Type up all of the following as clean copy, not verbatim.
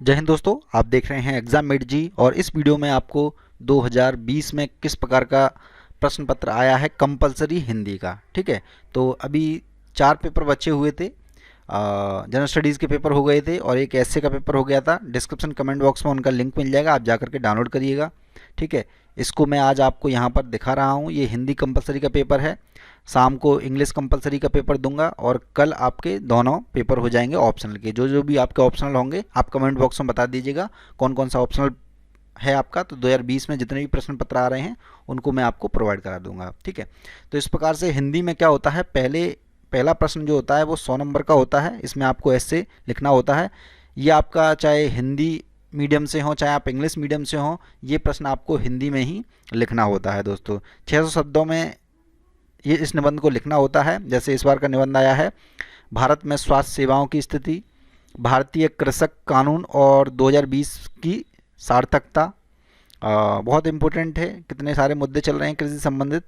जय हिंद दोस्तों, आप देख रहे हैं एग्जाम मेट जी। और इस वीडियो में आपको 2020 में किस प्रकार का प्रश्न पत्र आया है कंपलसरी हिंदी का। ठीक है, तो अभी 4 पेपर बचे हुए थे। जनरल स्टडीज़ के पेपर हो गए थे और एक एसए का पेपर हो गया था। डिस्क्रिप्शन कमेंट बॉक्स में उनका लिंक मिल जाएगा, आप जा करके डाउनलोड करिएगा। ठीक है, इसको मैं आज आपको यहाँ पर दिखा रहा हूँ। ये हिंदी कंपलसरी का पेपर है। शाम को इंग्लिश कंपलसरी का पेपर दूंगा और कल आपके दोनों पेपर हो जाएंगे ऑप्शनल के। जो जो भी आपके ऑप्शनल होंगे आप कमेंट बॉक्स में बता दीजिएगा कौन कौन सा ऑप्शनल है आपका। तो 2020 में जितने भी प्रश्न पत्र आ रहे हैं उनको मैं आपको प्रोवाइड करा दूंगा। ठीक है, तो इस प्रकार से हिंदी में क्या होता है, पहला प्रश्न जो होता है वो 100 नंबर का होता है। इसमें आपको ऐसे लिखना होता है। ये आपका चाहे हिंदी मीडियम से हो चाहे आप इंग्लिश मीडियम से हो, ये प्रश्न आपको हिंदी में ही लिखना होता है दोस्तों। 600 शब्दों में ये इस निबंध को लिखना होता है। जैसे इस बार का निबंध आया है, भारत में स्वास्थ्य सेवाओं की स्थिति, भारतीय कृषक कानून और 2020 की सार्थकता। बहुत इम्पोर्टेंट है, कितने सारे मुद्दे चल रहे हैं कृषि संबंधित।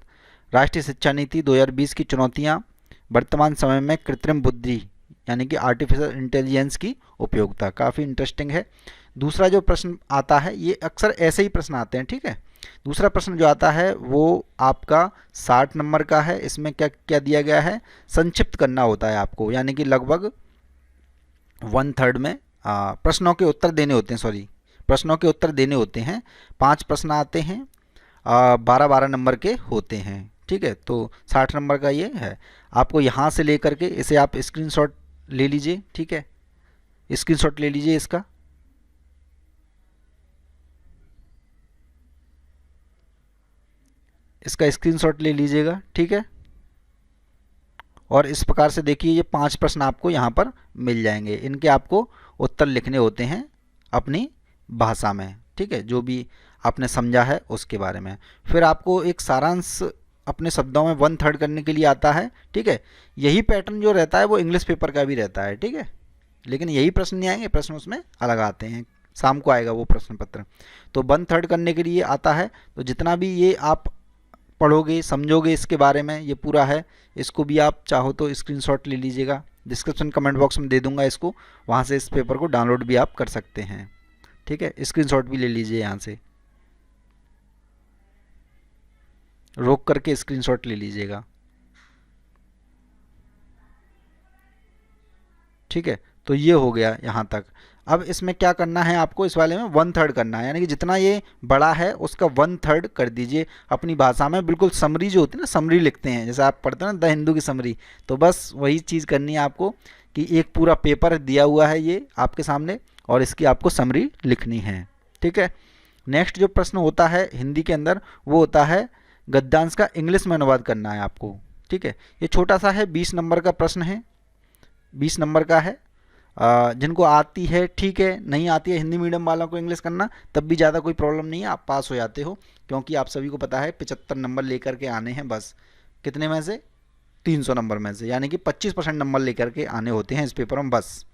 राष्ट्रीय शिक्षा नीति 2020 की चुनौतियाँ, वर्तमान समय में कृत्रिम बुद्धि यानी कि आर्टिफिशियल इंटेलिजेंस की उपयोगिता। काफ़ी इंटरेस्टिंग है। दूसरा जो प्रश्न आता है, ये अक्सर ऐसे ही प्रश्न आते हैं। ठीक है, दूसरा प्रश्न जो आता है वो आपका 60 नंबर का है। इसमें क्या क्या दिया गया है, संक्षिप्त करना होता है आपको, यानी कि लगभग 1/3 में प्रश्नों के उत्तर देने होते हैं। सॉरी, प्रश्नों के उत्तर देने होते हैं। 5 प्रश्न आते हैं, 12-12 नंबर के होते हैं। ठीक है, तो 60 नंबर का ये है। आपको यहाँ से लेकर के इसे आप स्क्रीनशॉट ले लीजिए। ठीक है, स्क्रीनशॉट ले लीजिए इसका। इसका स्क्रीनशॉट ले लीजिएगा। ठीक है, और इस प्रकार से देखिए ये 5 प्रश्न आपको यहाँ पर मिल जाएंगे। इनके आपको उत्तर लिखने होते हैं अपनी भाषा में। ठीक है, जो भी आपने समझा है उसके बारे में। फिर आपको एक सारांश अपने शब्दों में 1/3 करने के लिए आता है। ठीक है, यही पैटर्न जो रहता है वो इंग्लिश पेपर का भी रहता है। ठीक है, लेकिन यही प्रश्न नहीं आएंगे, प्रश्न उसमें अलग आते हैं। शाम को आएगा वो प्रश्न पत्र। तो 1/3 करने के लिए आता है। तो जितना भी ये आप पढ़ोगे समझोगे इसके बारे में, ये पूरा है। इसको भी आप चाहो तो स्क्रीनशॉट ले लीजिएगा, डिस्क्रिप्शन कमेंट बॉक्स में दे दूंगा इसको, वहाँ से इस पेपर को डाउनलोड भी आप कर सकते हैं। ठीक है, स्क्रीनशॉट भी ले लीजिए, यहाँ से रोक करके स्क्रीनशॉट ले लीजिएगा। ठीक है, तो ये हो गया यहाँ तक। अब इसमें क्या करना है आपको, इस वाले में 1/3 करना है, यानी कि जितना ये बड़ा है उसका 1/3 कर दीजिए अपनी भाषा में। बिल्कुल समरी जो होती है ना, समरी लिखते हैं जैसे आप पढ़ते हैं ना द हिंदू की समरी, तो बस वही चीज़ करनी है आपको कि एक पूरा पेपर दिया हुआ है ये आपके सामने और इसकी आपको समरी लिखनी है। ठीक है, नेक्स्ट जो प्रश्न होता है हिंदी के अंदर वो होता है गद्यांश का इंग्लिश में अनुवाद करना है आपको। ठीक है, ये छोटा सा है, 20 नंबर का प्रश्न है, 20 नंबर का है। जिनको आती है ठीक है, नहीं आती है हिंदी मीडियम वालों को इंग्लिश करना तब भी ज़्यादा कोई प्रॉब्लम नहीं है, आप पास हो जाते हो। क्योंकि आप सभी को पता है 75 नंबर लेकर के आने हैं बस। कितने में से, 300 नंबर में से, यानी कि 25% नंबर लेकर के आने होते हैं इस पेपर में बस।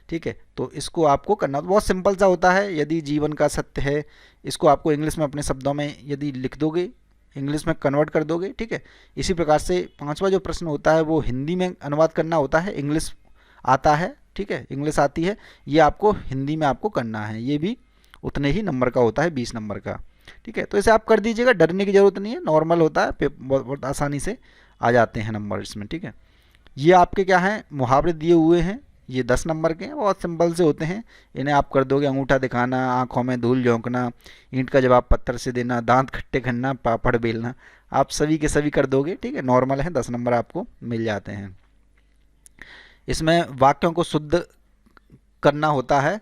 ठीक है, तो इसको आपको करना बहुत सिंपल सा होता है। यदि जीवन का सत्य है, इसको आपको इंग्लिश में अपने शब्दों में यदि लिख दोगे, इंग्लिश में कन्वर्ट कर दोगे। ठीक है, इसी प्रकार से 5वां जो प्रश्न होता है वो हिंदी में अनुवाद करना होता है, इंग्लिश आता है। ठीक है, इंग्लिश आती है, ये आपको हिंदी में आपको करना है। ये भी उतने ही नंबर का होता है, 20 नंबर का। ठीक है, तो इसे आप कर दीजिएगा, डरने की ज़रूरत नहीं है, नॉर्मल होता है, बहुत बहुत आसानी से आ जाते हैं नंबर इसमें। ठीक है, ये आपके क्या हैं, मुहावरे दिए हुए हैं, ये 10 नंबर के हैं, बहुत सिंपल से होते हैं। इन्हें आप कर दोगे, अंगूठा दिखाना, आँखों में धूल झोंकना, ईंट का जवाब पत्थर से देना, दांत खट्टे करना, पापड़ बेलना, आप सभी के सभी कर दोगे। ठीक है, नॉर्मल है, 10 नंबर आपको मिल जाते हैं। इसमें वाक्यों को शुद्ध करना होता है,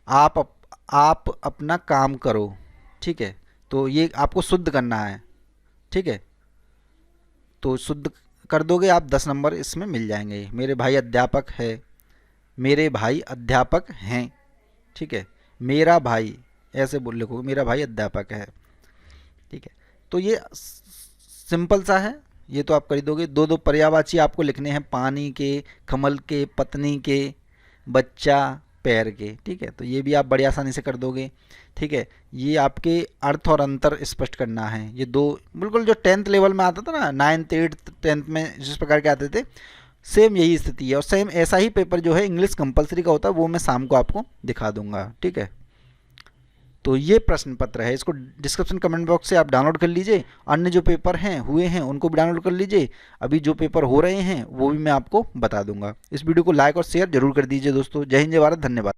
आप अपना काम करो। ठीक है, तो ये आपको शुद्ध करना है। ठीक है, तो शुद्ध कर दोगे आप, 10 नंबर इसमें मिल जाएंगे। मेरे भाई अध्यापक है, मेरे भाई अध्यापक हैं। ठीक है, मेरा भाई ऐसे बोल लिखोगे, मेरा भाई अध्यापक है। ठीक है, तो ये सिंपल सा है, ये तो आप कर ही दोगे। 2-2 पर्यायवाची आपको लिखने हैं, पानी के, कमल के, पत्नी के, बच्चा, पैर के। ठीक है, तो ये भी आप बड़ी आसानी से कर दोगे। ठीक है, ये आपके अर्थ और अंतर स्पष्ट करना है। ये दो बिल्कुल जो 10th लेवल में आता था ना, 9th 8th 10th में जिस प्रकार के आते थे, सेम यही स्थिति है, और सेम ऐसा ही पेपर जो है इंग्लिश कंपलसरी का होता है, वो मैं शाम को आपको दिखा दूंगा। ठीक है, तो ये प्रश्न पत्र है, इसको डिस्क्रिप्शन कमेंट बॉक्स से आप डाउनलोड कर लीजिए। अन्य जो पेपर हैं हुए हैं उनको भी डाउनलोड कर लीजिए। अभी जो पेपर हो रहे हैं वो भी मैं आपको बता दूंगा। इस वीडियो को लाइक और शेयर जरूर कर दीजिए दोस्तों। जय हिंद, जय भारत, धन्यवाद।